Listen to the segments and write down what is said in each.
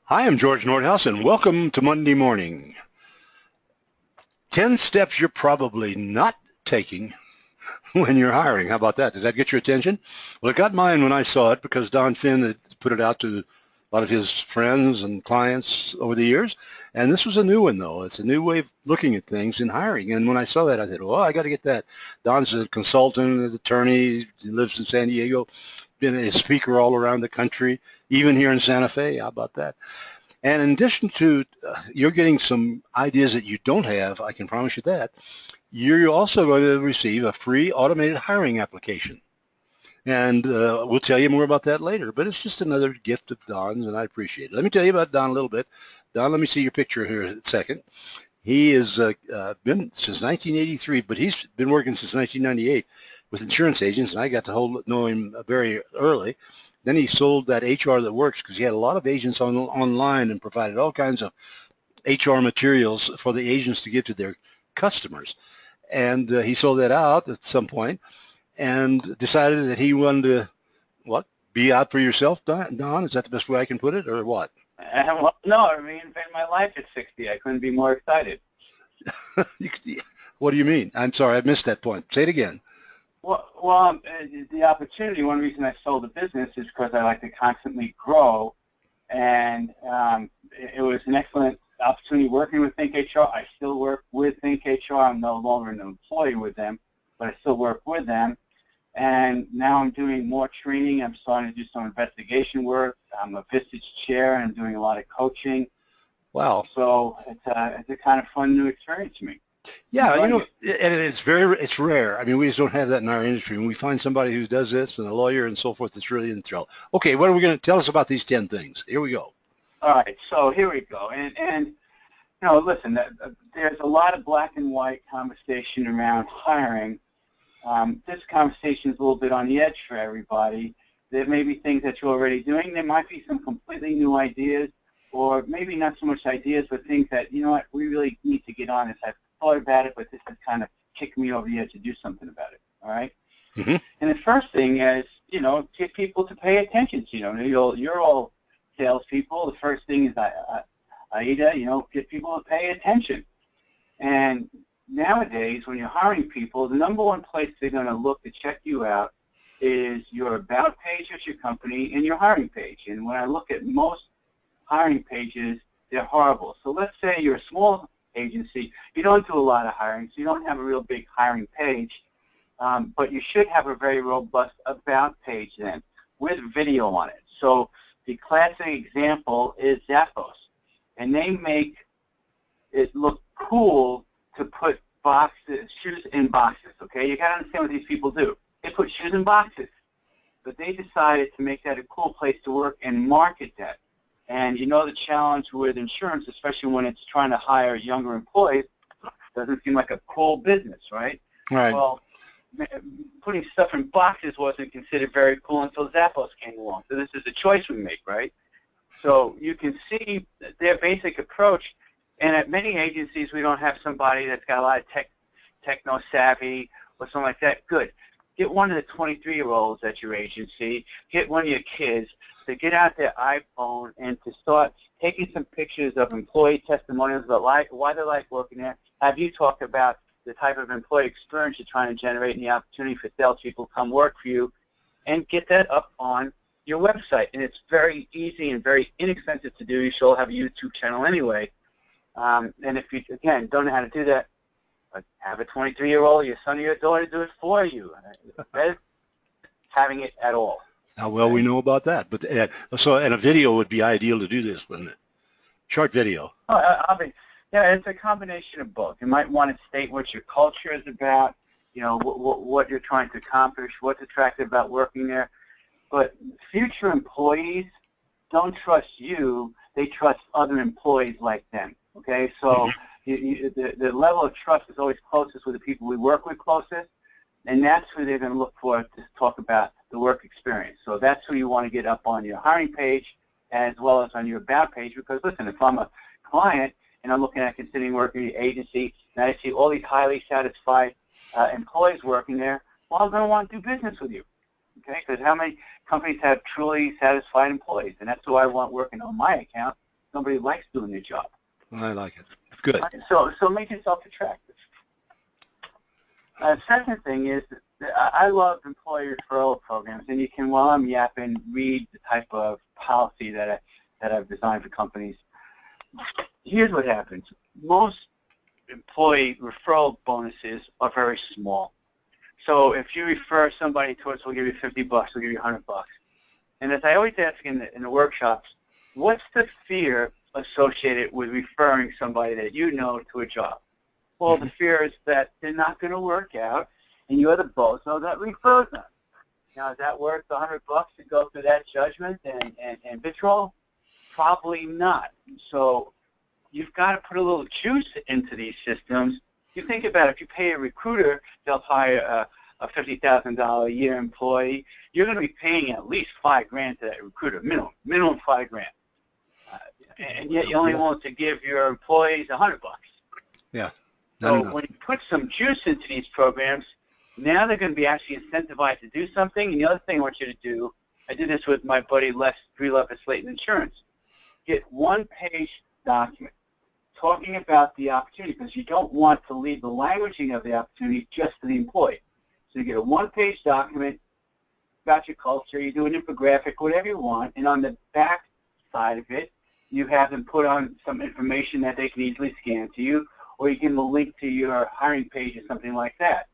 Hi, I'm George Nordhaus, and welcome to Monday Morning. 10 steps you're probably not taking when you're hiring. How about that? Did that get your attention? Well, it got mine when I saw it because Don Phin had put it out to a lot of his friends and clients over the years. And this was a new one, though. It's a new way of looking at things in hiring. And when I saw that, I said, well, I got to get that. Don's a consultant, an attorney. He lives in San Diego, been a speaker all around the country, even here in Santa Fe. How about that? And in addition to you're getting some ideas that you don't have, I can promise you that, you're also going to receive a free automated hiring application. And we'll tell you more about that later, but it's just another gift of Don's, and I appreciate it. Let me tell you about Don a little bit. Don, let me see your picture here a second. He has been since 1983, but he's been working since 1998 with insurance agents, and I got to know him very early. Then he sold that HR That Works because he had a lot of agents online and provided all kinds of HR materials for the agents to give to their customers. And he sold that out at some point and decided that he wanted to, be out for yourself, Don? Is that the best way I can put it, or what? No, I reinvented my life at 60. I couldn't be more excited. What do you mean? I'm sorry, I missed that point. Say it again. Well, the opportunity, one reason I sold the business is because I like to constantly grow, and it was an excellent opportunity working with Think HR. I still work with Think HR. I'm no longer an employee with them, but I still work with them. And now I'm doing more training. I'm starting to do some investigation work. I'm a Vistage chair, and I'm doing a lot of coaching. Wow. So it's a kind of fun new experience to me. Yeah, and it's rare. I mean, we just don't have that in our industry. When we find somebody who does this and a lawyer and so forth, it's really enthralled. Okay, what are we going to tell us about these 10 things? Here we go. All right, so here we go. And listen, there's a lot of black and white conversation around hiring. This conversation is a little bit on the edge for everybody. There may be things that you're already doing. There might be some completely new ideas, or maybe not so much ideas, but things that, you know what, we really need to get on this. I've thought about it, but this has kind of kicked me over the edge to do something about it, all right? Mm-hmm. And the first thing is, get people to pay attention to you. You're all salespeople. The first thing is, AIDA, get people to pay attention. And nowadays, when you're hiring people, the number one place they're going to look to check you out is your about page at your company and your hiring page. And when I look at most hiring pages, they're horrible. So let's say you're a small agency, you don't do a lot of hiring, so you don't have a real big hiring page, but you should have a very robust about page then with video on it. So the classic example is Zappos, and they make it look cool to put shoes in boxes, okay? You got to understand what these people do. They put shoes in boxes, but they decided to make that a cool place to work and market that. And the challenge with insurance, especially when it's trying to hire younger employees, doesn't seem like a cool business, right? Right. Well, putting stuff in boxes wasn't considered very cool until Zappos came along. So this is a choice we make, right? So you can see their basic approach. And at many agencies, we don't have somebody that's got a lot of techno savvy or something like that. Good. Get one of the 23-year-olds at your agency. Get one of your kids to get out their iPhone and to start taking some pictures of employee testimonials about why they like working there. Have you talked about the type of employee experience you're trying to generate and the opportunity for salespeople to come work for you, and get that up on your website. And it's very easy and very inexpensive to do. You should all have a YouTube channel anyway. And if you, again, don't know how to do that, have a 23-year-old, your son or your daughter do it for you. Better having it at all. How well we know about that. But and a video would be ideal to do this, wouldn't it? Short video. Yeah, it's a combination of both. You might want to state what your culture is about, what you're trying to accomplish, what's attractive about working there. But future employees don't trust you. They trust other employees like them. Okay, so the level of trust is always closest with the people we work with closest, and that's who they're going to look for to talk about the work experience. So that's who you want to get up on your hiring page as well as on your about page, because listen, if I'm a client and I'm looking at considering working at the agency and I see all these highly satisfied employees working there, well, I'm going to want to do business with you. Okay, because how many companies have truly satisfied employees? And that's who I want working on my account. Nobody likes doing their job. I like it. Good. So make yourself attractive. Second thing is, I love employee referral programs, and you can, while I'm yapping, read the type of policy that I've designed for companies. Here's what happens. Most employee referral bonuses are very small. So if you refer somebody to us, we'll give you $50, we'll give you $100. And as I always ask in the workshops, what's the fear associated with referring somebody that you know to a job? Well, the fear is that they're not going to work out, and you're the bozo that refers them. Now, is that worth the $100 to go through that judgment and vitriol? Probably not. So you've got to put a little juice into these systems. You think about it, if you pay a recruiter, they'll hire a $50,000 a year employee. You're going to be paying at least $5,000 to that recruiter, minimum $5,000. And yet you only want to give your employees $100. Yeah. So when you put some juice into these programs, now they're going to be actually incentivized to do something. And the other thing I want you to do, I did this with my buddy Les Breelove at Slayton Insurance. Get one-page document talking about the opportunity, because you don't want to leave the languaging of the opportunity just to the employee. So you get a one-page document about your culture, you do an infographic, whatever you want, and on the back side of it, you have them put on some information that they can easily scan to you, or you give them a link to your hiring page or something like that,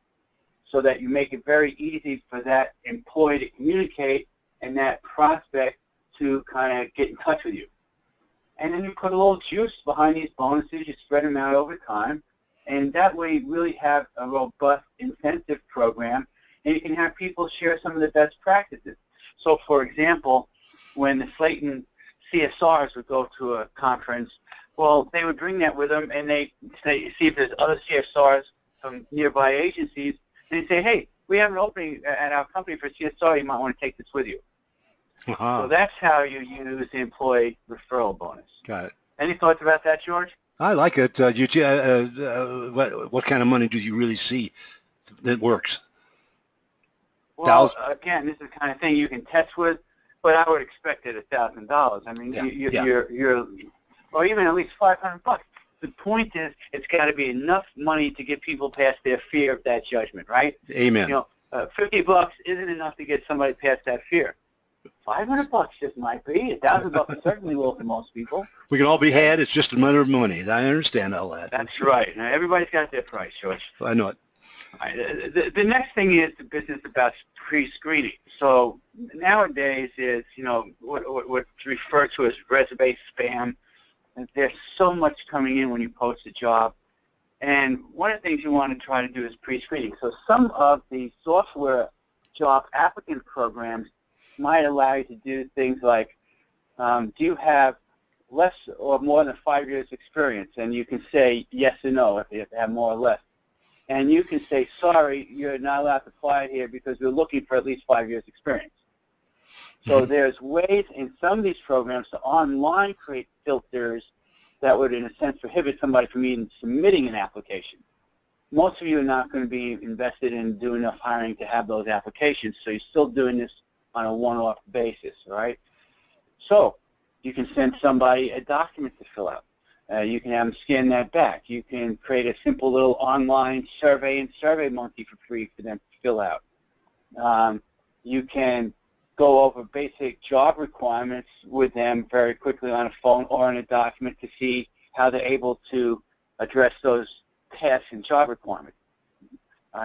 so that you make it very easy for that employee to communicate and that prospect to kind of get in touch with you. And then you put a little juice behind these bonuses, you spread them out over time, and that way you really have a robust incentive program, and you can have people share some of the best practices. So, for example, when the Slayton CSRs would go to a conference, well, they would bring that with them, and they say, see if there's other CSRs from nearby agencies, and they say, hey, we have an opening at our company for CSR, you might want to take this with you. Uh-huh. So that's how you use the employee referral bonus. Got it. Any thoughts about that, George? I like it. What kind of money do you really see that works? Well, again, this is the kind of thing you can test with, but I would expect it $1,000. I mean, you're or even at least $500. The point is, it's got to be enough money to get people past their fear of that judgment, right? Amen. You know, $50 isn't enough to get somebody past that fear. $500 just might be. $1,000 certainly will to most people. We can all be had. It's just a matter of money. I understand all that. That's right. Now, everybody's got their price, George. I know it. All right. The next thing is the business about pre-screening. So nowadays is, you know, what's referred to as resume spam. And there's so much coming in when you post a job. And one of the things you want to try to do is pre-screening. So some of the software job applicant programs might allow you to do things like, do you have less or more than 5 years experience? And you can say yes or no if you have more or less. And you can say, sorry, you're not allowed to apply here because we're looking for at least 5 years experience. So there's ways in some of these programs to online create filters that would, in a sense, prohibit somebody from even submitting an application. Most of you are not going to be invested in doing enough hiring to have those applications, so you're still doing this on a one-off basis, right? So you can send somebody a document to fill out. You can have them scan that back. You can create a simple little online survey and SurveyMonkey for free for them to fill out. You can go over basic job requirements with them very quickly on a phone or in a document to see how they're able to address those tasks and job requirements.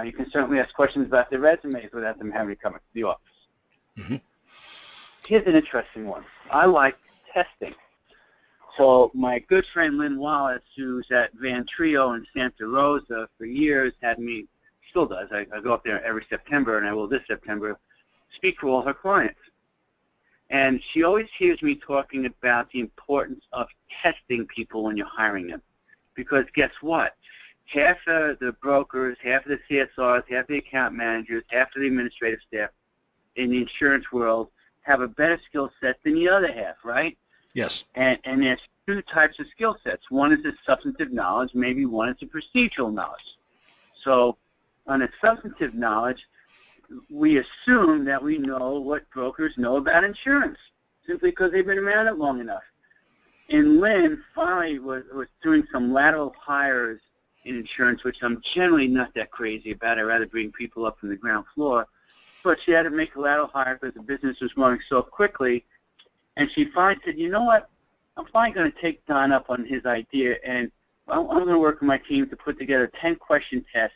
You can certainly ask questions about their resumes without them having to come into the office. Mm-hmm. Here's an interesting one. I like testing. So my good friend Lynn Wallace, who's at Van Trio in Santa Rosa for years, had me, still does, I go up there every September, and I will this September, speak for all her clients. And she always hears me talking about the importance of testing people when you're hiring them. Because guess what? Half of the brokers, half of the CSRs, half of the account managers, half of the administrative staff in the insurance world have a better skill set than the other half, right? Yes. And there's two types of skill sets. One is the substantive knowledge, maybe one is the procedural knowledge. So on a substantive knowledge, we assume that we know what brokers know about insurance simply because they've been around it long enough. And Lynn finally was doing some lateral hires in insurance, which I'm generally not that crazy about. I'd rather bring people up from the ground floor. But she had to make a lateral hire because the business was growing so quickly. And she finally said, you know what, I'm finally going to take Don up on his idea, and I'm going to work with my team to put together a 10-question test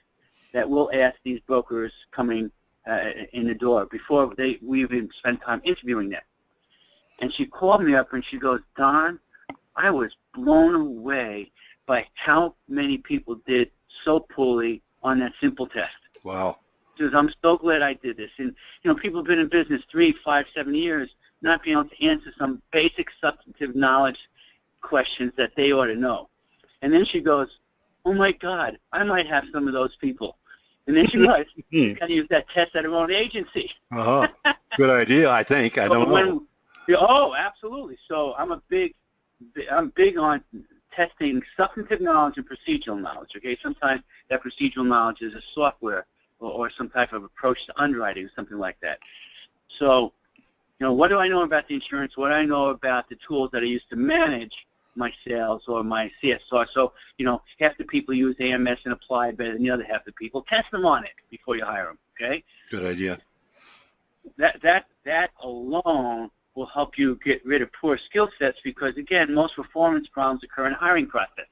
that we'll ask these brokers coming in the door before we even spend time interviewing them. And she called me up and she goes, Don, I was blown away by how many people did so poorly on that simple test. Wow. She goes, I'm so glad I did this. And, people have been in business 3, 5, 7 years, not being able to answer some basic substantive knowledge questions that they ought to know. And then she goes, oh, my God, I might have some of those people. And then she realized she's got to use that test at her own agency. Uh-huh. Good idea, I think. I don't know. Oh, absolutely. So I'm big on testing substantive knowledge and procedural knowledge. Okay, sometimes that procedural knowledge is a software or some type of approach to underwriting or something like that. So, what do I know about the insurance? What do I know about the tools that I use to manage my sales or my CSR? So, half the people use AMS and apply better than the other half the people. Test them on it before you hire them. Okay. Good idea. That alone will help you get rid of poor skill sets because, again, most performance problems occur in the hiring process.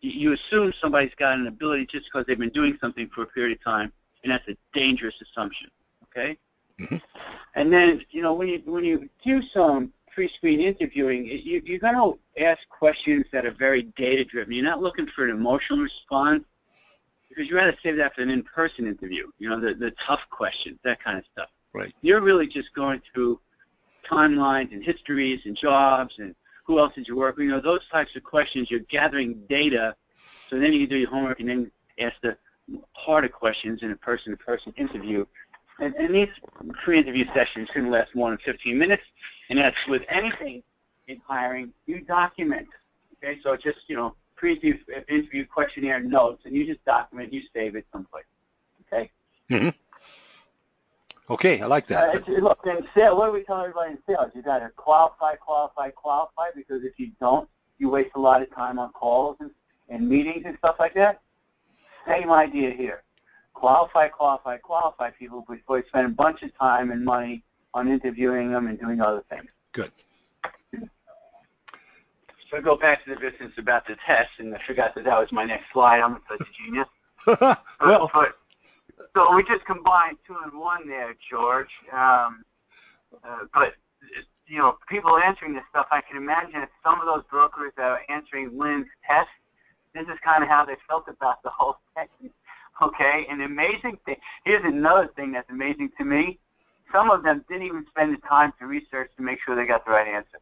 You assume somebody's got an ability just because they've been doing something for a period of time, and that's a dangerous assumption, okay? Mm-hmm. And then, when you do some pre-screen interviewing, you're going to ask questions that are very data-driven. You're not looking for an emotional response because you'd rather save that for an in-person interview, the tough questions, that kind of stuff. Right. You're really just going through timelines and histories and jobs and who else did you work with, those types of questions. You're gathering data, so then you do your homework and then ask the harder questions in a person-to-person interview. And these pre-interview sessions shouldn't last more than 15 minutes, and that's with anything in hiring. You document, okay? So just, pre-interview questionnaire notes, and you just document, you save it someplace, okay? Mm-hmm. Okay, I like that. Look, in sales, what do we tell everybody in sales? You got to qualify, because if you don't, you waste a lot of time on calls and meetings and stuff like that. Same idea here. Qualify people before you spend a bunch of time and money on interviewing them and doing other things. Good. So I go back to the business about the test, and I forgot that was my next slide. I'm such a genius. So we just combined 2 and 1 there, George. But, people answering this stuff, I can imagine if some of those brokers that are answering Lynn's test, this is kind of how they felt about the whole thing. Okay, an amazing thing. Here's another thing that's amazing to me. Some of them didn't even spend the time to research to make sure they got the right answer.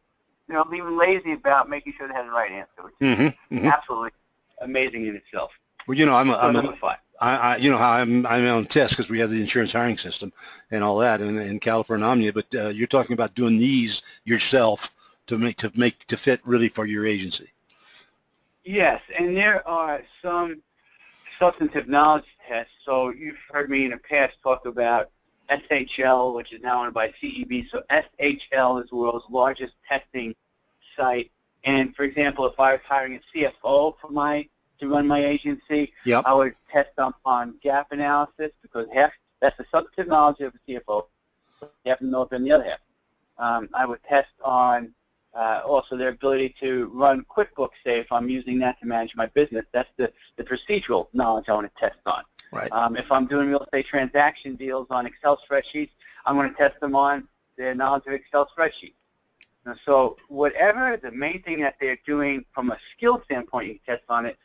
Being lazy about making sure they had the right answer, which is absolutely amazing in itself. Well, I'm on test because we have the insurance hiring system and all that in California Omnia, but you're talking about doing these yourself to fit really for your agency. Yes, and there are some substantive knowledge tests. So you've heard me in the past talk about SHL, which is now owned by CEB. So SHL is the world's largest testing site. And for example, if I was hiring a CFO to run my agency, yep, I would test them on gap analysis because that's the substantive knowledge of a CFO. You have to know it from the other half. I would test on also their ability to run QuickBooks, say, if I'm using that to manage my business. That's the procedural knowledge I want to test on. Right. If I'm doing real estate transaction deals on Excel spreadsheets, I'm going to test them on their knowledge of Excel spreadsheets. So whatever the main thing that they're doing from a skill standpoint, you test on it.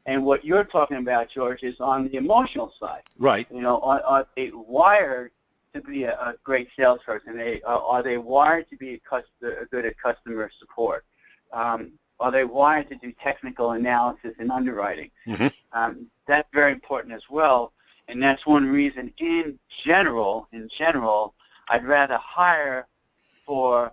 And what you're talking about, George, is on the emotional side. Right. Are they wired to be a great salesperson? Are they wired to be good at customer support? Are they wired to do technical analysis and underwriting? Mm-hmm. That's very important as well. And that's one reason, in general, I'd rather hire for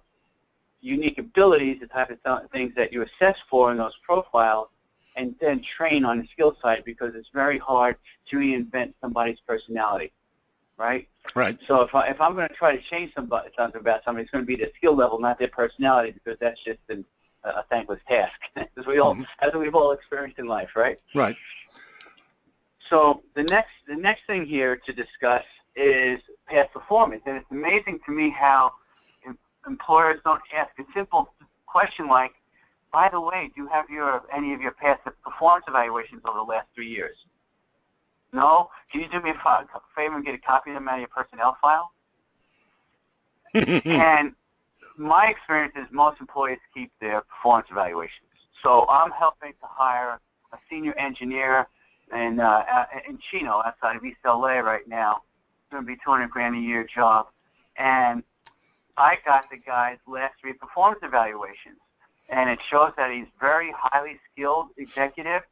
unique abilities, the type of things that you assess for in those profiles, and then train on the skill side, because it's very hard to reinvent somebody's personality, right? Right. So if I'm going to try to change something about somebody, it's going to be their skill level, not their personality, because that's just a thankless task, as we've all experienced in life, right? Right. So the next thing here to discuss is past performance, and it's amazing to me how employers don't ask a simple question like, by the way, do you have any of your past performance evaluations over the last 3 years? No? Can you do me a favor and get a copy of them out of your personnel file? And my experience is most employees keep their performance evaluations. So I'm helping to hire a senior engineer in Chino, outside of East LA right now. It's going to be $200,000 a year job. And I got the guy's last 3 performance evaluations. And it shows that he's very highly skilled executive,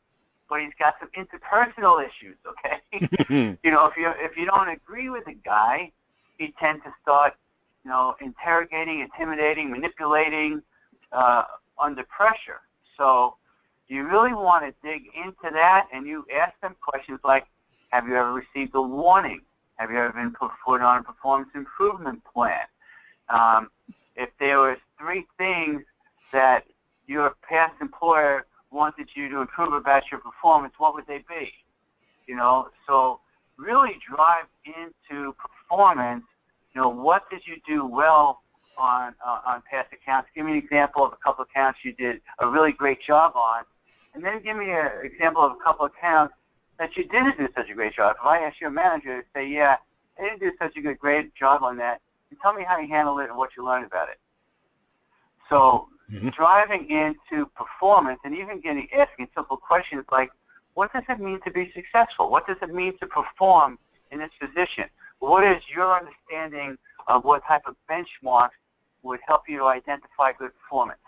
but he's got some interpersonal issues, okay? If you don't agree with the guy, he tends to start, interrogating, intimidating, manipulating under pressure. So you really want to dig into that, and you ask them questions like, have you ever received a warning? Have you ever been put on a performance improvement plan? If there was 3 things that your past employer wanted you to improve about your performance, what would they be? So really drive into performance. What did you do well on past accounts? Give me an example of a couple of accounts you did a really great job on, and then give me an example of a couple of accounts that you didn't do such a great job. If I ask your manager to say, yeah, I didn't do such a great job on that, and tell me how you handled it and what you learned about it. So driving into performance and even asking simple questions like, what does it mean to be successful? What does it mean to perform in this position? What is your understanding of what type of benchmarks would help you to identify good performance?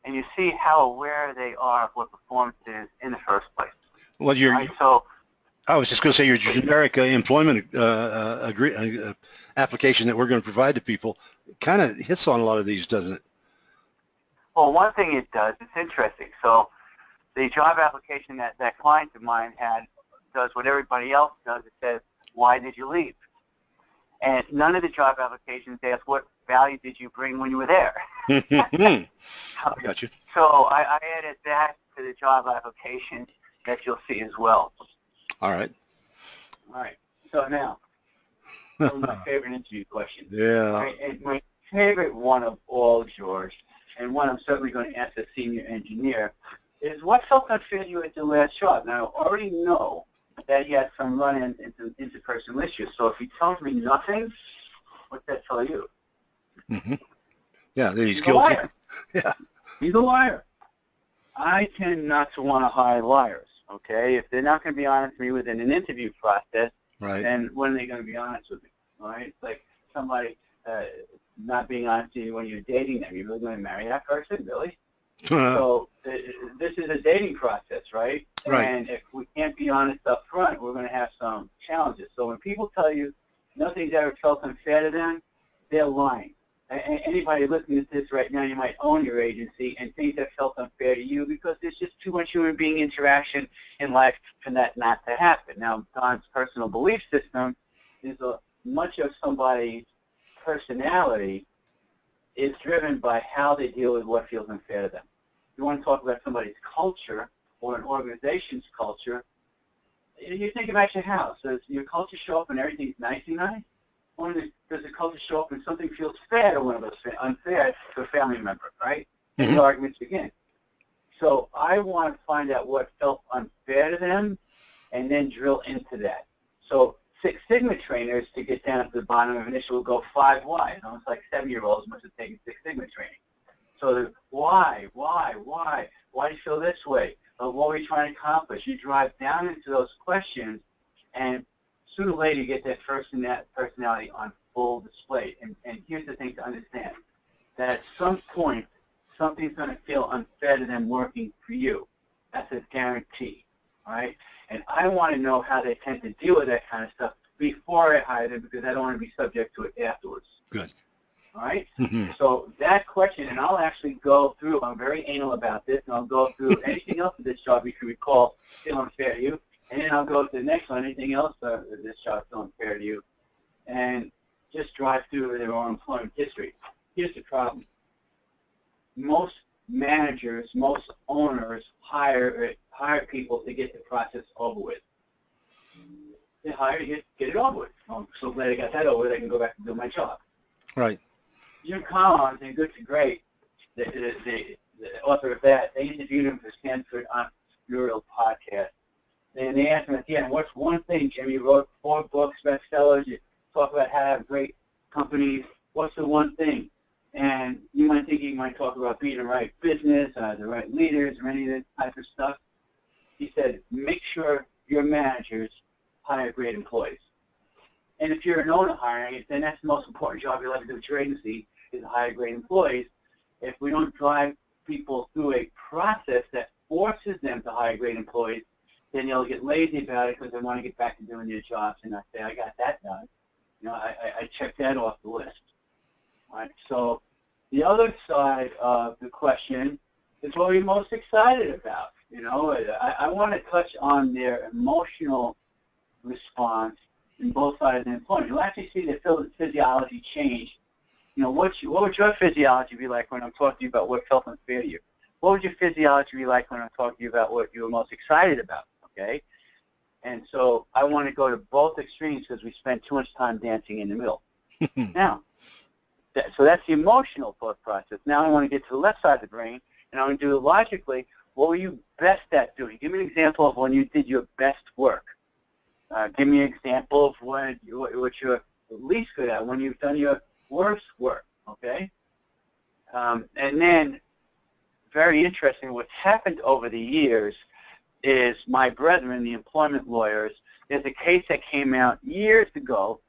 And you see how aware they are of what performance is in the first place. Well, I was just going to say your generic employment application that we're going to provide to people kind of hits on a lot of these, doesn't it? Well, one thing it does, it's interesting. So the job application that client of mine had does what everybody else does. It says, why did you leave? And none of the job applications ask, what value did you bring when you were there? Gotcha. So I added that to the job application that you'll see as well. All right. So now, one of my favorite interview questions. Yeah. Right? And my favorite one of all, George, and one I'm certainly going to ask a senior engineer, is what felt unfair to you at the last job? Now, I already know that he had some run-ins into interpersonal issues. So if he tells me nothing, what's that tell you? Yeah, he's guilty. A liar. Yeah. He's a liar. I tend not to want to hire liars, okay? If they're not going to be honest with me within an interview process, right, then when are they going to be honest with me, all right? Like somebody not being honest with you when you're dating them. You're really going to marry that person, really? So this is a dating process, right? Right. And if we can't be honest up front, we're going to have some challenges. So when people tell you nothing's ever felt unfair to them, they're lying. Anybody listening to this right now, you might own your agency, and things have felt unfair to you because there's just too much human being interaction in life for that not to happen. Now, Don's personal belief system is much of somebody's personality is driven by how they deal with what feels unfair to them. If you want to talk about somebody's culture or an organization's culture, you think about your house. Does your culture show up when everything's nice and nice? Or does the culture show up when something feels fair to one of us, unfair to a family member, right? And the arguments begin. So I want to find out what felt unfair to them and then drill into that. So Six Sigma trainers, to get down to the bottom of an issue, will go 5 why. It's like 7-year-olds must have taken Six Sigma training. So why do you feel this way? What were you trying to accomplish? You drive down into those questions, and sooner or later you get that personality on full display. And here's the thing to understand, that at some point, something's going to feel unfair to them working for you. That's a guarantee, all right? And I want to know how they tend to deal with that kind of stuff before I hire them, because I don't want to be subject to it afterwards. Good. All right? So that question, and I'll actually go through, I'm very anal about this, and I'll go through anything else in this job you can recall feel unfair to you, and then I'll go to the next one, anything else this job feel unfair to you, and just drive through their own employment history. Here's the problem. Most managers, most owners hire people to get the process over with. They hire to get it over with. I'm so glad I got that over with. I can go back and do my job. Right. Jim Collins and Good to Great, the author of that, they interviewed him for Stanford Entrepreneurial Podcast. And they asked him at the end, what's one thing, Jim? You wrote 4 books, bestsellers, you talk about how to have great companies. What's the one thing? And you might think he might talk about being the right business, the right leaders, or any of that type of stuff. He said, make sure your managers hire great employees. And if you're an owner hiring, then that's the most important job you'll ever do at your agency, is to hire great employees. If we don't drive people through a process that forces them to hire great employees, then they'll get lazy about it because they want to get back to doing their jobs and not say, I got that done. You know, I checked that off the list. All right, so the other side of the question is what we're most excited about. You know, I want to touch on their emotional response in both sides of the employment. You'll actually see the physiology change. You know, what would your physiology be like when I'm talking to you about what felt unfair to you? What would your physiology be like when I'm talking to you about what you were most excited about, okay? And so I want to go to both extremes because we spend too much time dancing in the middle. Now, so that's the emotional thought process. Now I want to get to the left side of the brain, and I'm going to do it logically. What were you best at doing? Give me an example of when you did your best work. Give me an example of what you're least good at, when you've done your worst work, okay? And then, very interesting, what's happened over the years is my brethren, the employment lawyers, there's a case that came out years ago.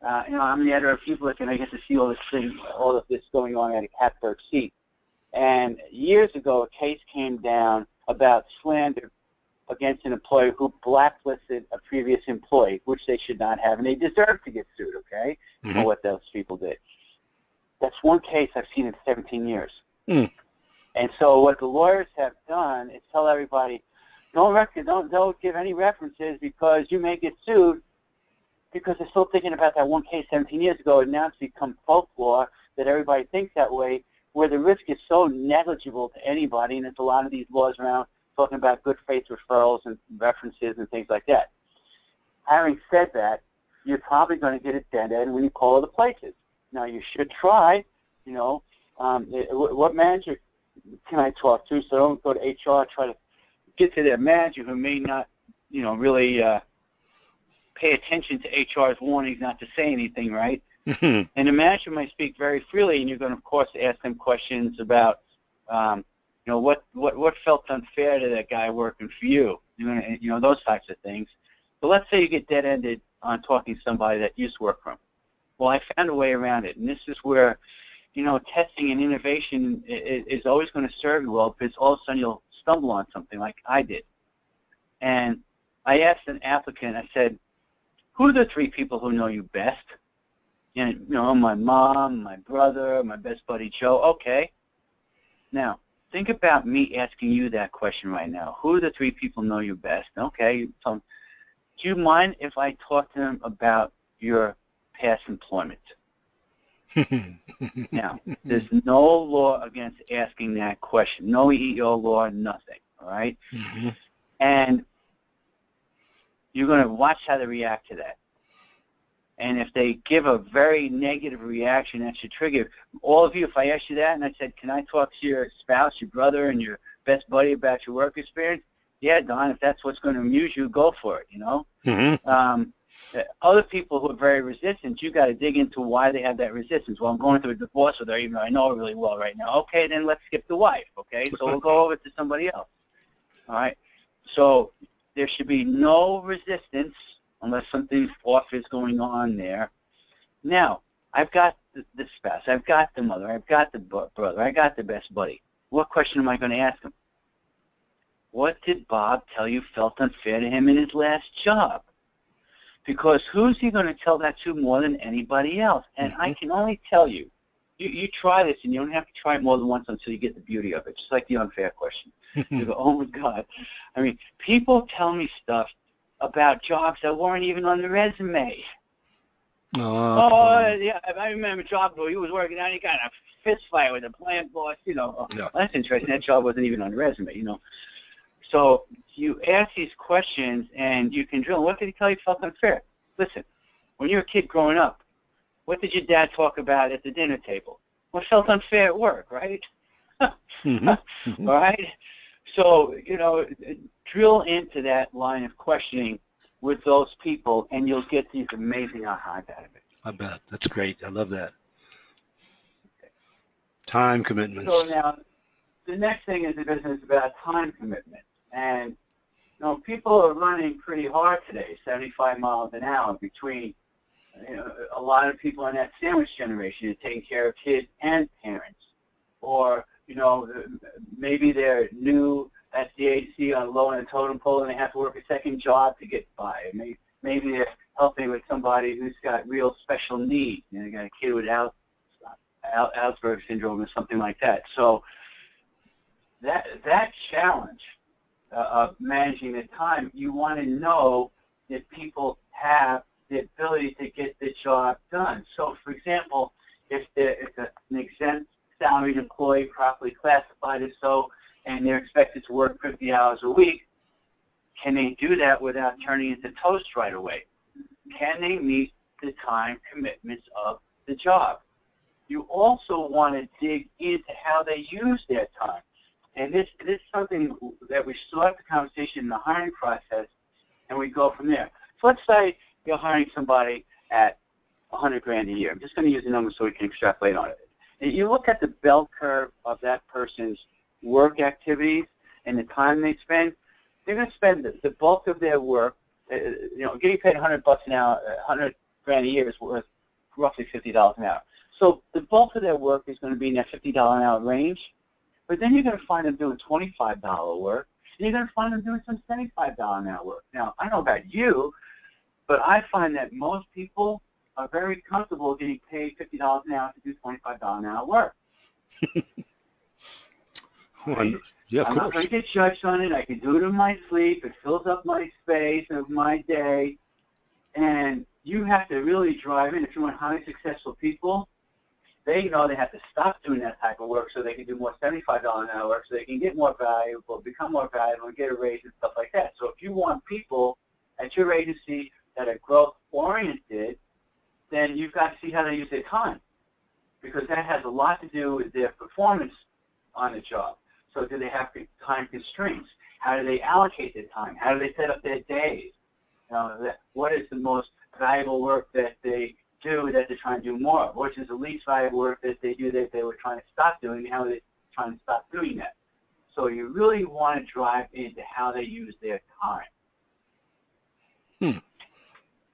You know, I'm the editor of Public, and I get to see all of this going on at a catbird seat. And years ago, a case came down about slander against an employer who blacklisted a previous employee, which they should not have, and they deserve to get sued, okay, for what those people did. That's one case I've seen in 17 years. And so what the lawyers have done is tell everybody, don't give any references because you may get sued, because they're still thinking about that one case 17 years ago, and now it's become folklore that everybody thinks that way, where the risk is so negligible to anybody, and there's a lot of these laws around talking about good faith referrals and references and things like that. Having said that, you're probably going to get a dead end when you call other places. Now, you should try, you know, what manager can I talk to, so don't go to HR, try to get to their manager who may not, you know, really pay attention to HR's warnings not to say anything, right? And the manager might speak very freely, and you're going to, of course, ask them questions about, you know, what felt unfair to that guy working for you, you know, those types of things. But let's say you get dead-ended on talking to somebody that you used to work from. Well, I found a way around it, and this is where, you know, testing and innovation is always going to serve you well, because all of a sudden you'll stumble on something like I did. And I asked an applicant, I said, who are the 3 people who know you best? And, you know, my mom, my brother, my best buddy Joe. Okay. Now, think about me asking you that question right now. Who are the 3 people who know you best? Okay. So, do you mind if I talk to them about your past employment? Now, there's no law against asking that question. No EEO law, nothing. All right? And you're going to watch how they react to that. And if they give a very negative reaction, that should trigger all of you. If I asked you that and I said, can I talk to your spouse, your brother, and your best buddy about your work experience? Yeah, Don, if that's what's going to amuse you, go for it, you know? Other people who are very resistant, you got to dig into why they have that resistance. Well, I'm going through a divorce with her, even though I know her really well right now. Okay, then let's skip the wife, okay? So we'll go over to somebody else, all right? So there should be no resistance unless something off is going on there. Now, I've got the spouse, I've got the mother, I've got the brother, I got the best buddy. What question am I going to ask him? What did Bob tell you felt unfair to him in his last job? Because who's he going to tell that to more than anybody else? And I can only tell you, you try this, and you don't have to try it more than once until you get the beauty of it, just like the unfair question. You go, oh, my God. I mean, people tell me stuff about jobs that weren't even on the resume. Yeah, I remember a job where he was working out, he got a fist fight with a plant boss, Yeah. That's interesting. That job wasn't even on the resume. So you ask these questions, and you can drill. What did he tell you felt unfair? Listen, when you were a kid growing up, what did your dad talk about at the dinner table? What felt unfair at work, right? Mm-hmm. Mm-hmm. All right? So, drill into that line of questioning with those people, and you'll get these amazing ahas out of it. I bet. That's great. I love that. Time commitments. So now, the next thing is the business about time commitment. And, people are running pretty hard today, 75 miles an hour between, a lot of people in that sandwich generation are taking care of kids and parents. Or, maybe they're new at the AC on low on the totem pole and they have to work a second job to get by. Maybe they're helping with somebody who's got real special needs. They got a kid with Asperger's syndrome or something like that. So that challenge of managing the time, you want to know that people have the ability to get the job done. So, for example, if it's an exempt salaried employee properly classified as so, and they're expected to work 50 hours a week, can they do that without turning into toast right away? Can they meet the time commitments of the job? You also want to dig into how they use their time. And this is something that we start the conversation in the hiring process, and we go from there. So let's say you're hiring somebody at $100,000 a year. I'm just going to use the number so we can extrapolate on it. And you look at the bell curve of that person's work activities and the time they spend. They're going to spend the bulk of their work. Getting paid $100 an hour, $100,000 a year is worth roughly $50 an hour. So the bulk of their work is going to be in that $50 an hour range. But then you're going to find them doing $25 work, and you're going to find them doing some $75 an hour work. Now, I don't know about you, but I find that most people are very comfortable getting paid $50 an hour to do $25 an hour work. Well, yeah, of I'm not going to get judged on it. I can do it in my sleep. It fills up my space of my day. And you have to really drive in. If you want highly successful people, they know they have to stop doing that type of work so they can do more $75 an hour work, so they can get more valuable, become more valuable, and get a raise and stuff like that. So if you want people at your agency that are growth-oriented, then you've got to see how they use their time, because that has a lot to do with their performance on the job. So do they have time constraints? How do they allocate their time? How do they set up their days? What is the most valuable work that they do that they're trying to do more of? Which is the least valuable work that they do that they were trying to stop doing? How are they trying to stop doing that? So you really want to drive into how they use their time.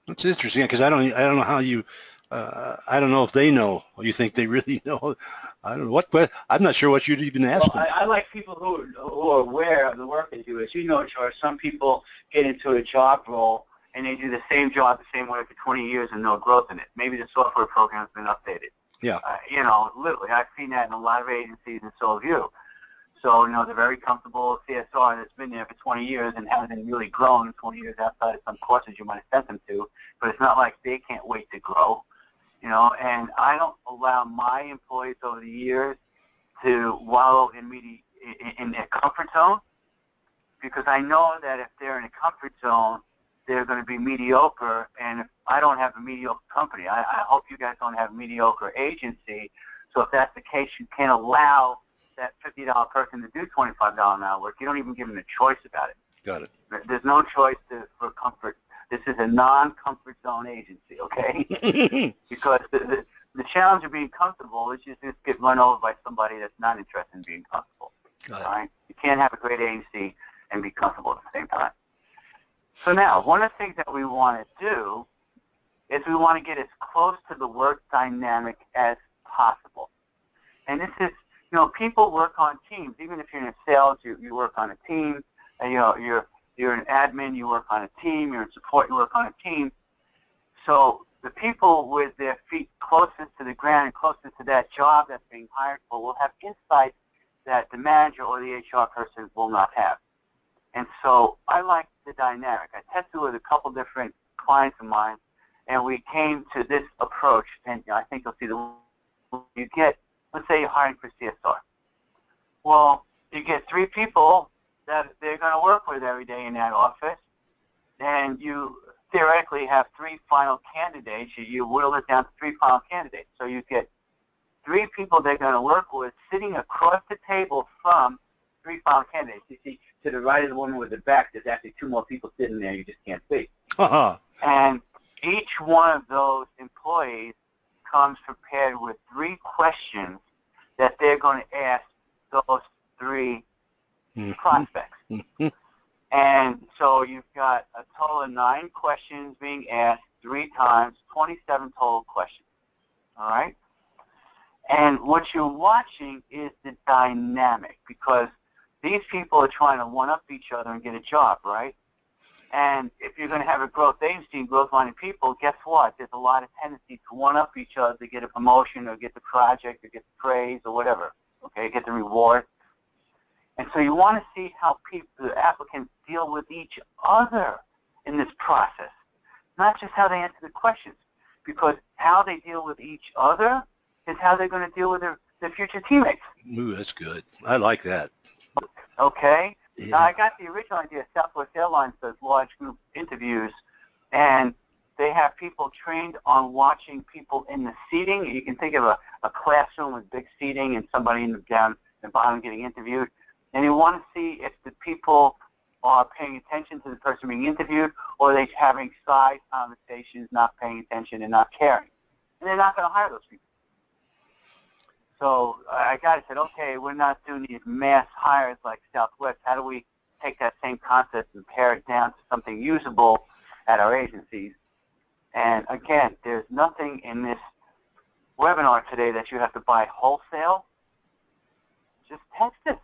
That's interesting, because I don't know how you. I don't know if they know. Or you think they really know? I don't know what. I'm not sure what you'd even ask them. I like people who are aware of the work they do. As you know, George, some people get into a job role and they do the same job the same way for 20 years and no growth in it. Maybe the software program's been updated. Yeah. Literally, I've seen that in a lot of agencies, and so have you. So, they're very comfortable with CSR that's been there for 20 years and hasn't really grown 20 years outside of some courses you might have sent them to. But it's not like they can't wait to grow, and I don't allow my employees over the years to wallow in their comfort zone, because I know that if they're in a comfort zone, they're going to be mediocre, and if I don't have a mediocre company, I hope you guys don't have a mediocre agency. So if that's the case, you can't allow that $50 person to do $25 an hour work. You don't even give them a choice about it. Got it. There's no choice for comfort. This is a non-comfort zone agency, okay? Because the challenge of being comfortable is you just get run over by somebody that's not interested in being comfortable. Got it. All right? You can't have a great agency and be comfortable at the same time. So now, one of the things that we want to do is we want to get as close to the work dynamic as possible. And this is, people work on teams. Even if you're in sales, you work on a team. And, you're an admin, you work on a team. You're in support, you work on a team. So the people with their feet closest to the ground and closest to that job that's being hired for will have insights that the manager or the HR person will not have. And so I like the dynamic. I tested with a couple different clients of mine, and we came to this approach. And I think you'll see you get Let's say you're hiring for CSR. Well, you get 3 people that they're going to work with every day in that office, and you theoretically have 3 final candidates. You whittle it down to 3 final candidates. So you get 3 people they're going to work with sitting across the table from 3 final candidates. You see, to the right of the woman with the back, there's actually 2 more people sitting there you just can't see. And each one of those employees comes prepared with 3 questions that they're going to ask those 3 prospects. And so you've got a total of 9 questions being asked 3 times, 27 total questions. All right? And what you're watching is the dynamic, because these people are trying to one-up each other and get a job, right? And if you're going to have a growth agency and growth-minded people, guess what? There's a lot of tendency to one-up each other to get a promotion or get the project or get the praise or whatever, okay, get the reward. And so you want to see how the applicants deal with each other in this process, not just how they answer the questions, because how they deal with each other is how they're going to deal with their future teammates. Ooh, that's good. I like that. Okay? Yeah. Now, I got the original idea. Southwest Airlines does large group interviews, and they have people trained on watching people in the seating. You can think of a classroom with big seating and somebody down the bottom getting interviewed. And you want to see if the people are paying attention to the person being interviewed, or are they having side conversations, not paying attention and not caring. And they're not going to hire those people. So I said, okay, we're not doing these mass hires like Southwest. How do we take that same concept and pare it down to something usable at our agencies? And again, there's nothing in this webinar today that you have to buy wholesale. Just test this.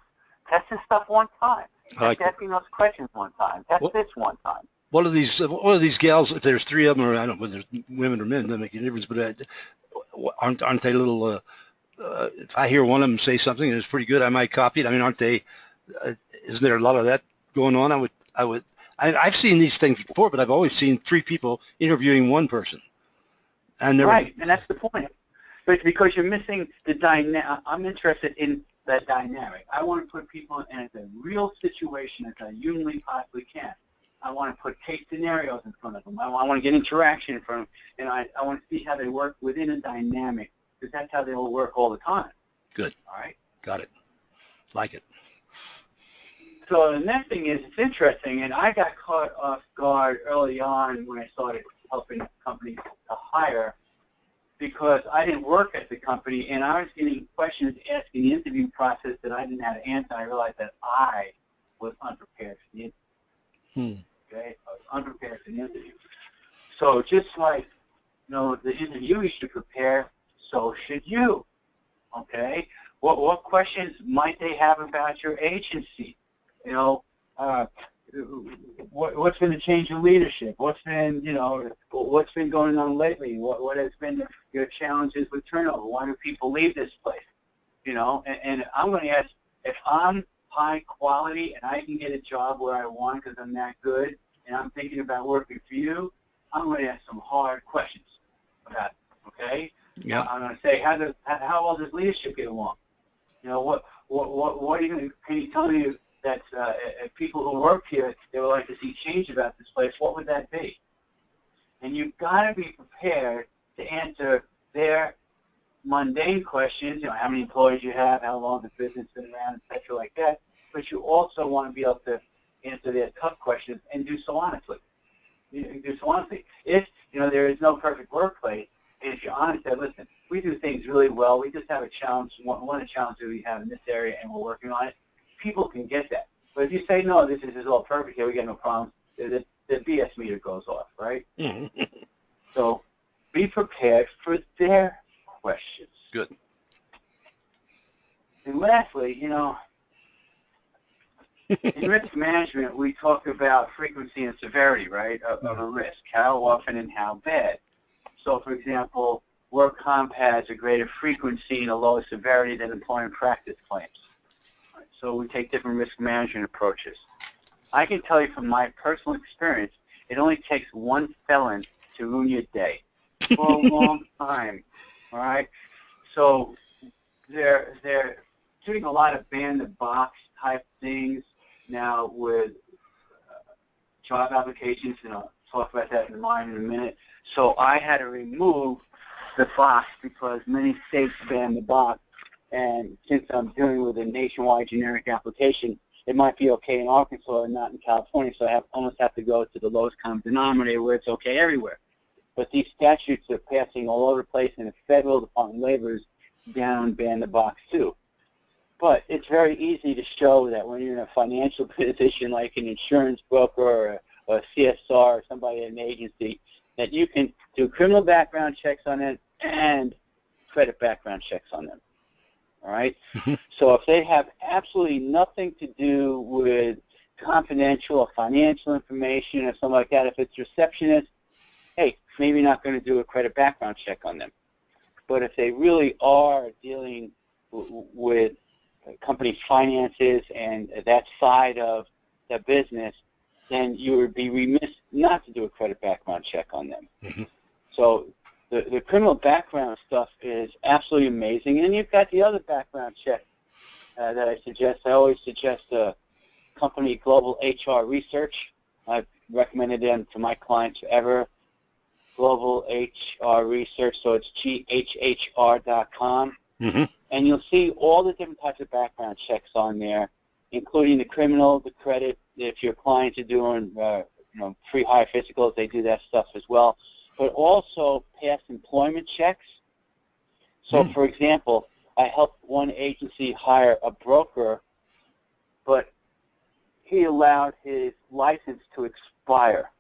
Test this stuff one time. Test asking those questions one time. Test this one time. What are these gals, if there's 3 of them, or I don't know whether there's women or men, doesn't make any difference, but aren't they little... if I hear one of them say something and it's pretty good, I might copy it. I mean, aren't they? Isn't there a lot of that going on? I've seen these things before, but I've always seen 3 people interviewing 1 person. And right, and that's the point. But because you're missing the dynamic. I'm interested in that dynamic. I want to put people in a real situation as I humanly possibly can. I want to put case scenarios in front of them. I want to get interaction in front of them, and I want to see how they work within a dynamic, because that's how they will work all the time. Good. All right. Got it. Like it. So the next thing is, it's interesting, and I got caught off guard early on when I started helping companies to hire, because I didn't work at the company, and I was getting questions asked in the interview process that I didn't have to answer. I realized that I was unprepared for the interview. Okay? I was unprepared for the interview. So just like, the interviewee should prepare, so should you. Okay? What questions might they have about your agency? What's been the change in leadership? What's been going on lately? What has been your challenges with turnover? Why do people leave this place? And I'm going to ask, if I'm high quality and I can get a job where I want because I'm that good, and I'm thinking about working for you, I'm going to ask some hard questions about it. Okay? Yeah. I'm going to say, how well does leadership get along? What are you? Can you tell me that if people who work here, they would like to see change about this place? What would that be? And you've got to be prepared to answer their mundane questions. How many employees you have, how long the business has been around, etc., like that. But you also want to be able to answer their tough questions and do so honestly. Do so honestly. If there is no perfect workplace, and if you're honest, that listen, we do things really well. We just have a challenge. One of the challenges we have in this area, and we're working on it. People can get that. But if you say, no, this is all perfect here, we got no problems, the BS meter goes off, right? So be prepared for their questions. Good. And lastly, in risk management, we talk about frequency and severity, right, of a risk, how often and how bad. So, for example, work comp has a greater frequency and a lower severity than employment practice claims. So we take different risk management approaches. I can tell you from my personal experience, it only takes one felon to ruin your day for a long time, all right? So they're doing a lot of ban-the-box type things now with job applications, and I'll talk about that in a minute. So I had to remove the box because many states ban the box, and since I'm dealing with a nationwide generic application, it might be okay in Arkansas and not in California, so I almost have to go to the lowest common denominator where it's okay everywhere. But these statutes are passing all over the place, and the Federal Department of Labor is down ban the box too. But it's very easy to show that when you're in a financial position like an insurance broker or a CSR or somebody at an agency, that you can do criminal background checks on it and credit background checks on them. All right? So if they have absolutely nothing to do with confidential or financial information or something like that, if it's receptionist, hey, maybe not going to do a credit background check on them. But if they really are dealing with company finances and that side of the business, then you would be remiss not to do a credit background check on them. So the criminal background stuff is absolutely amazing. And you've got the other background check that I suggest. I always suggest a company, Global HR Research. I've recommended them to my clients forever. Global HR Research, so it's GHHR.com. And you'll see all the different types of background checks on there, including the criminal, the credit. If your clients are doing free hire physicals, they do that stuff as well. But also past employment checks. So, for example, I helped one agency hire a broker, but he allowed his license to expire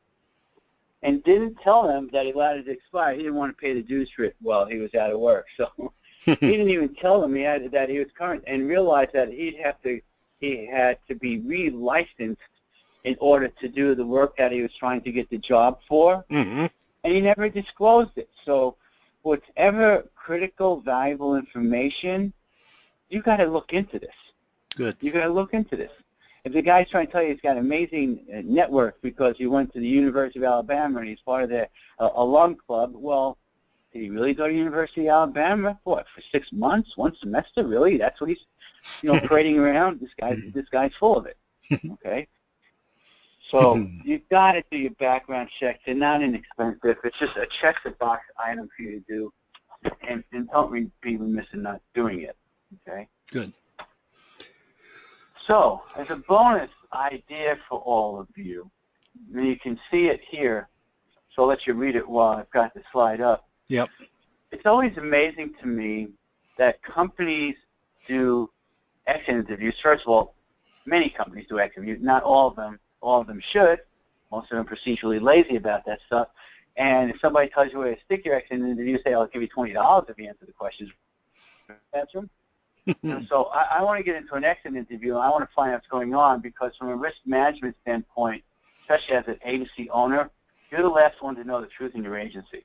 and didn't tell them that he allowed it to expire. He didn't want to pay the dues for it while he was out of work. So he didn't even tell them that he was current, and realized that he had to be re-licensed in order to do the work that he was trying to get the job for, and he never disclosed it. So whatever critical, valuable information, you got to look into this. Good. You got to look into this. If the guy's trying to tell you he's got an amazing network because he went to the University of Alabama and he's part of the alum club, well, did he really go to University of Alabama? What, for 6 months, 1 semester? Really? That's what he's, parading around. This guy's full of it. Okay. So you've got to do your background checks. They're not inexpensive. It's just a check-the-box item for you to do, and don't be remiss in not doing it. Okay. Good. So, as a bonus idea for all of you, you can see it here, so I'll let you read it while I've got the slide up. Yep. It's always amazing to me that companies do exit interviews. First of all, many companies do exit interviews. Not all of them. All of them should. Most of them are procedurally lazy about that stuff. And if somebody tells you where to stick your exit interview, say, I'll give you $20 if you answer the questions. Answer them. And so I want to get into an exit interview, and I want to find out what's going on, because from a risk management standpoint, especially as an agency owner, you're the last one to know the truth in your agency.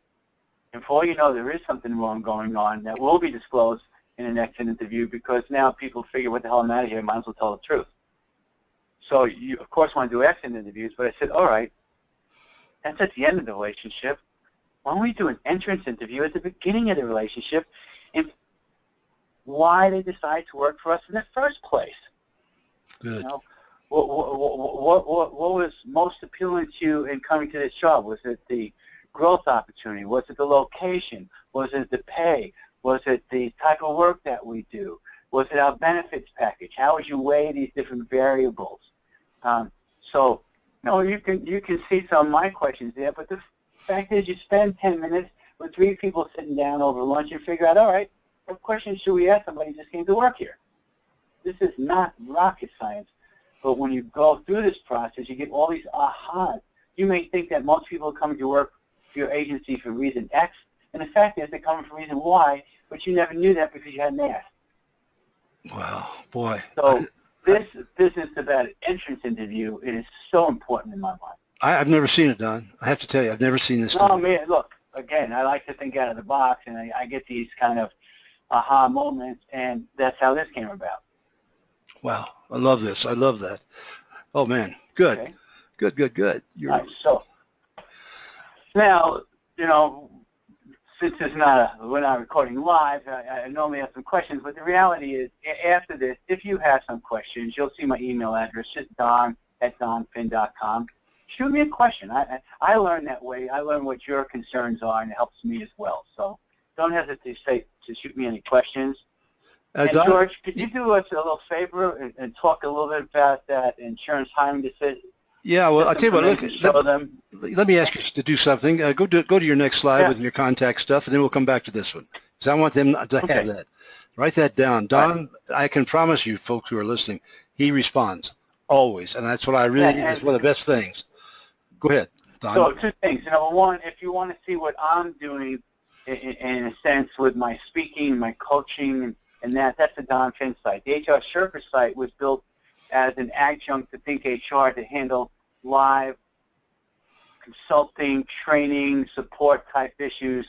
And for all you know, there is something wrong going on that will be disclosed in an exit interview, because now people figure, what the hell, I'm out of here, might as well tell the truth. So you, of course, want to do exit interviews, but I said, all right, that's at the end of the relationship. Why don't we do an entrance interview at the beginning of the relationship, and why they decide to work for us in the first place? Good. What was most appealing to you in coming to this job? Was it the growth opportunity? Was it the location? Was it the pay? Was it the type of work that we do? Was it our benefits package? How would you weigh these different variables? So, you can see some of my questions there, but the fact is you spend 10 minutes with 3 people sitting down over lunch and figure out, all right, what questions should we ask somebody who just came to work here? This is not rocket science. But when you go through this process, you get all these ahas. You may think that most people are coming to work for your agency for reason X, and the fact is they're coming for reason Y, but you never knew that because you hadn't asked. Wow, boy. So this business about an entrance interview, it is so important in my mind. I've never seen it done. I have to tell you, I've never seen this No, done. man, look, again, I like to think out of the box, and I get these kind of aha moments, and that's how this came about. Wow, I love this. I love that. Oh, man, good. Okay. Good. Right, so now, Since we're not recording live, I normally have some questions, but the reality is, after this, if you have some questions, you'll see my email address, just don@donphin.com. Shoot me a question. I learn that way. I learn what your concerns are, and it helps me as well. So don't hesitate to shoot me any questions. And Don, George, could you do us a little favor and talk a little bit about that insurance hiring decision? yeah, well, I'll tell you what, let me ask you to do something. Go to your next slide with your contact stuff, and then we'll come back to this one, because I want them to have that. Write that down. Don, I can promise you, folks who are listening, he responds, always, and that's what I really, is one of the best things. Go ahead, Don. So 2 things. Number one, if you want to see what I'm doing, in a sense, with my speaking, my coaching, and that's the Don Phin site. The HR Sherpa site was built as an adjunct to Think HR to handle live consulting, training, support type issues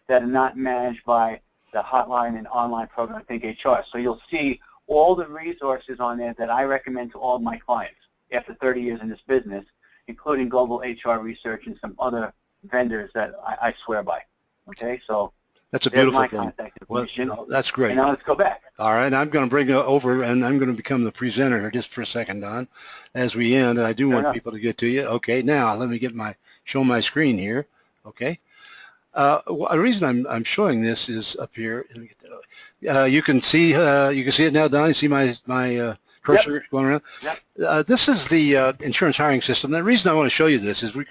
that are not managed by the hotline and online program Think HR. So you'll see all the resources on there that I recommend to all of my clients after 30 years in this business, including global HR research and some other vendors that I swear by. Okay, so that's a beautiful my thing. Contact information. Well, that's great. And now let's go back. All right, I'm going to bring it over, and I'm going to become the presenter here just for a second, Don, as we end. I do want people to get to you. Okay, now let me show my screen here. Okay. The reason I'm showing this is up here. Let me get that. You can see it now, Don. You see my cursor going around. Yep. This is the insurance hiring system. The reason I want to show you this is we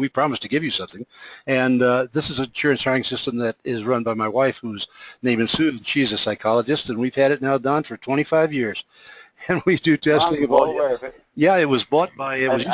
promised to give you something, and this is an insurance hiring system that is run by my wife, whose name is Sue, and she's a psychologist, and we've had it now, Don, for 25 years, and we do testing of all. Yeah, it was bought by. Did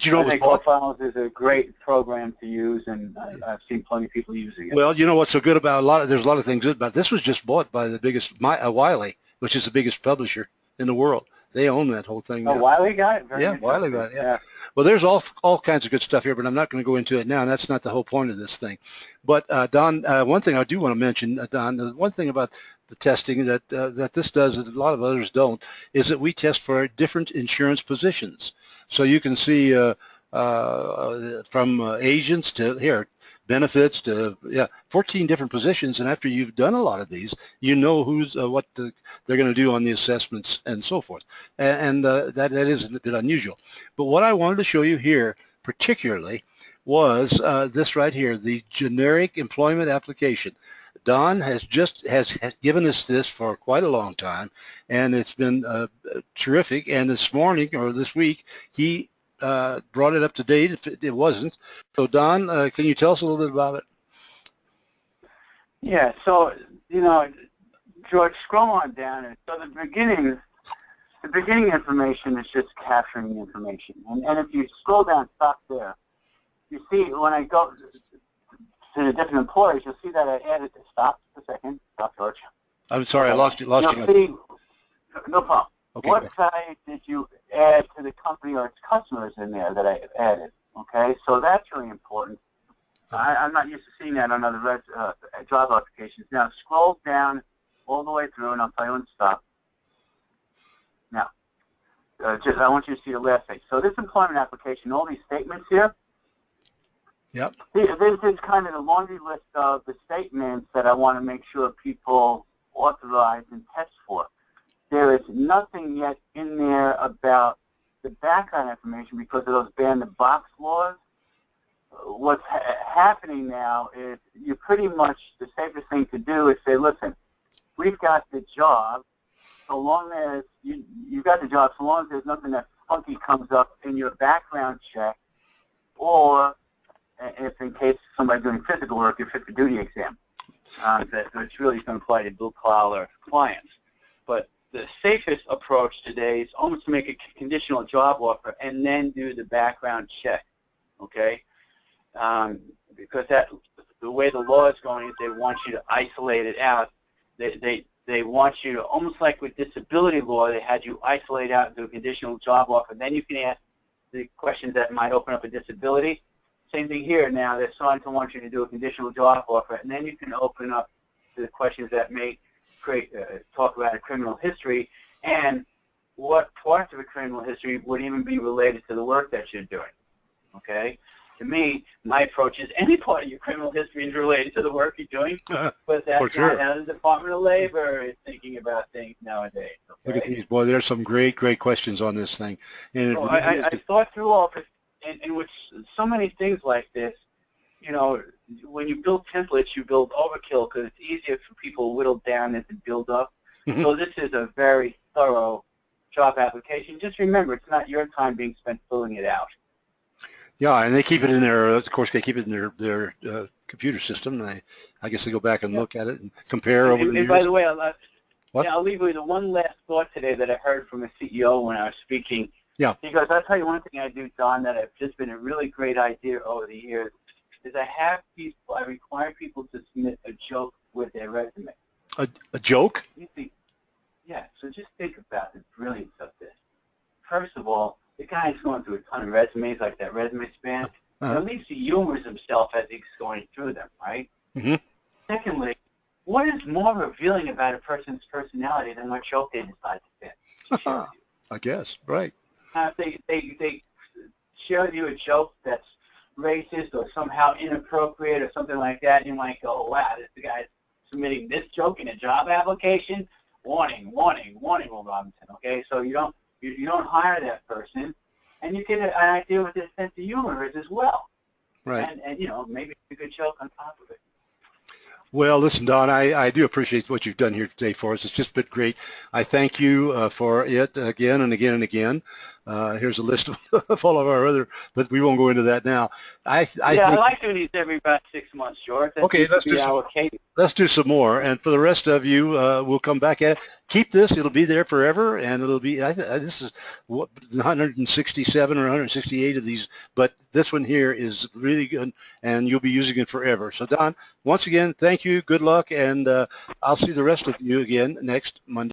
you know it was bought? Profiles is a great program to use, and I've seen plenty of people using it. Well, you know what's so good about there's a lot of things good about it. This was just bought by the biggest, Wiley, which is the biggest publisher in the world. They own that whole thing now. Oh, Wiley got it? Very Wiley got it, yeah. Well, there's all kinds of good stuff here, but I'm not going to go into it now, and that's not the whole point of this thing. But, Don, one thing I do want to mention, Don, the one thing about the testing that this does that a lot of others don't is that we test for different insurance positions. So you can see from agents to benefits to 14 different positions, and after you've done a lot of these, you know what they're going to do on the assessments and so forth, and that is a bit unusual. But what I wanted to show you here particularly was this right here, the generic employment application. Don has given us this for quite a long time, and it's been terrific. And this morning or this week, he brought it up to date if it wasn't. So Don, can you tell us a little bit about it? Yeah, so, George, scroll on down. And so the beginning information is just capturing the information. And if you scroll down, stop there, you see when I go to the different employers, you'll see that I added, stop a second, stop, George. I'm sorry, I lost you. You'll see, no problem. Okay, what value did you add to the company or its customers in there that I added? Okay, so that's really important. I'm not used to seeing that on other job applications. Now, scroll down all the way through, and I'll tell you when to stop. Now, I want you to see the last page. So this employment application, all these statements here, yep. This is kind of the laundry list of the statements that I want to make sure people authorize and test for. There is nothing yet in there about the background information because of those ban-the-box laws. What's happening now is you pretty much, the safest thing to do is say, listen, we've got the job, so long as you got the job, so long as there's nothing that funky comes up in your background check, or if in case somebody's doing physical work, your fit for duty exam. Which really is going to apply to blue-collar clients. But the safest approach today is almost to make a conditional job offer and then do the background check, okay? Because the way the law is going is they want you to isolate it out. They want you to, almost like with disability law, they had you isolate out and do a conditional job offer. Then you can ask the questions that might open up a disability. Same thing here now. They're starting to want you to do a conditional job offer, and then you can open up to the questions that may talk about a criminal history and what parts of a criminal history would even be related to the work that you're doing. Okay? to me, my approach is any part of your criminal history is related to the work you're doing, but that's sure. not how the Department of Labor is thinking about things nowadays. Okay? Look at these, boy. There's some great questions on this thing. And so I thought through all this, and with so many things like this, you know, when you build templates, you build overkill because it's easier for people to whittle down than to build up. So this is a very thorough job application. Just remember, it's not your time being spent filling it out. Yeah, and they keep it in their, of course, they keep it in their computer system. And I guess they go back and look at it and compare over the years. And by the way, I'll leave you with one last thought today that I heard from a CEO when I was speaking. Yeah. He goes, I'll tell you one thing I do, Don, that have just been a really great idea over the years, is I require people to submit a joke with their resume. A joke? You think, yeah, so just think about the brilliance of this. First of all, the guy's going through a ton of resumes, like that resume span. At least he humors himself as he's going through them, right? Secondly, what is more revealing about a person's personality than what joke they decide to fit? I guess, right. If they share with you a joke that's racist or somehow inappropriate or something like that, you might go, wow, this guy's submitting this joke in a job application? Warning, warning, warning, Will Robinson, okay? So you don't hire that person, and you get an idea what their sense of humor is as well. Right. And you know, maybe a good joke on top of it. Well, listen, Don, I do appreciate what you've done here today for us. It's just been great. I thank you for it again and again and again. Here's a list of all of our other, but we won't go into that now. I like doing these every about 6 months, George. Okay, let's do some more. And for the rest of you, we'll come back at it. Keep this. It'll be there forever, and it'll be, this is 167 or 168 of these, but this one here is really good, and you'll be using it forever. So, Don, once again, thank you. Good luck, and I'll see the rest of you again next Monday.